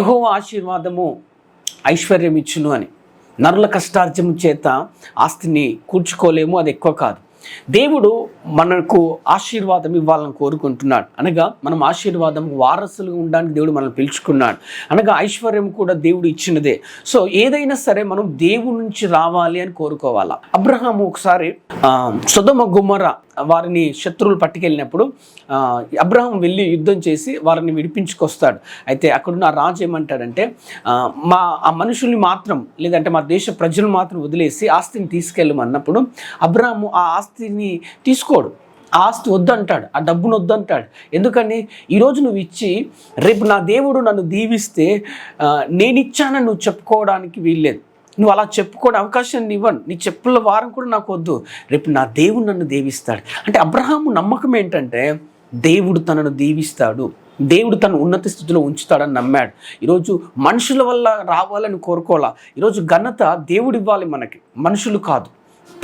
యెహోవా ఆశీర్వాదము ఐశ్వర్యం ఇచ్చును అని. నరుల కష్టార్జము చేత ఆస్తిని కూర్చుకోలేము, అది ఎక్కువ కాదు. దేవుడు మనకు ఆశీర్వాదం ఇవ్వాలని కోరుకుంటున్నాడు. అనగా మనం ఆశీర్వాదం వారసులుగా ఉండడానికి దేవుడు మనల్ని పిలుచుకున్నాడు. అనగా ఐశ్వర్యం కూడా దేవుడు ఇచ్చినదే. సో ఏదైనా సరే మనం దేవుడి నుంచి రావాలి అని కోరుకోవాలా. అబ్రహాము ఒకసారి సొదొమ గొమొర్ర వారిని శత్రువులు పట్టుకెళ్ళినప్పుడు అబ్రహాం వెళ్ళి యుద్ధం చేసి వారిని విడిపించుకొస్తాడు. అయితే అక్కడున్న రాజు ఏమంటాడంటే, ఆ మనుషుల్ని మాత్రం, లేదంటే మా దేశ ప్రజలు మాత్రం వదిలేసి ఆస్తిని తీసుకెళ్ళమన్నప్పుడు అబ్రహాము ఆ ఆస్తిని తీసుకోడు. ఆ ఆస్తి వద్దంటాడు, ఆ డబ్బును వద్దంటాడు. ఎందుకని? ఈరోజు నువ్వు ఇచ్చి రేపు నా దేవుడు నన్ను దీవిస్తే నేను ఇచ్చానని నువ్వు చెప్పుకోవడానికి వీల్లేదు. నువ్వు అలా చెప్పుకోవడం అవకాశాన్ని ఇవ్వను. నీ చెప్పుల వారం కూడా నాకు వద్దు, రేపు నా దేవుడు నన్ను దీవిస్తాడు. అంటే అబ్రహాము నమ్మకం ఏంటంటే దేవుడు తనను దీవిస్తాడు, దేవుడు తను ఉన్నత స్థితిలో ఉంచుతాడని నమ్మాడు. ఈరోజు మనుషుల వల్ల రావాలని కోరుకోవాలా. ఈరోజు ఘనత దేవుడు ఇవ్వాలి మనకి, మనుషులు కాదు.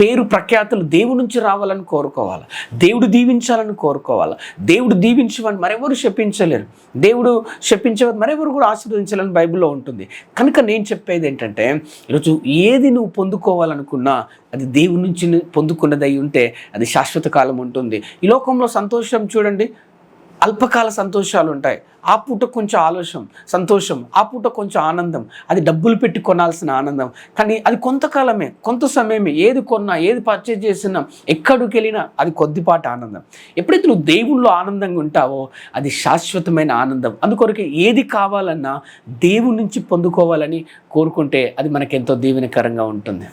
పేరు ప్రఖ్యాతులు దేవుడి నుంచి రావాలని కోరుకోవాలి, దేవుడు దీవించాలని కోరుకోవాలి. దేవుడు దీవించమని మరెవరు శపించలేరు, దేవుడు శపించేవారు మరెవరు కూడా ఆశీర్వదించాలని బైబిల్లో ఉంటుంది. కనుక నేను చెప్పేది ఏంటంటే, ఈరోజు ఏది నువ్వు పొందుకోవాలనుకున్నా అది దేవుడి నుంచి పొందుకున్నది అయి ఉంటే అది శాశ్వత కాలం ఉంటుంది. ఈ లోకంలో సంతోషం చూడండి, అల్పకాల సంతోషాలు ఉంటాయి. ఆ పూట కొంచెం సంతోషం, ఆ పూట కొంచెం ఆనందం, అది డబ్బులు పెట్టి కొనాల్సిన ఆనందం. కానీ అది కొంతకాలమే, కొంత సమయమే. ఏది కొన్నా, ఏది పర్చేజ్ చేసినా, ఎక్కడికి వెళ్ళినా అది కొద్దిపాటి ఆనందం. ఎప్పుడైతే నువ్వు దేవుళ్ళో ఆనందంగా ఉంటావో అది శాశ్వతమైన ఆనందం. అందుకొరకే ఏది కావాలన్నా దేవుడి నుంచి పొందుకోవాలని కోరుకుంటే అది మనకెంతో దీవెనకరంగా ఉంటుంది.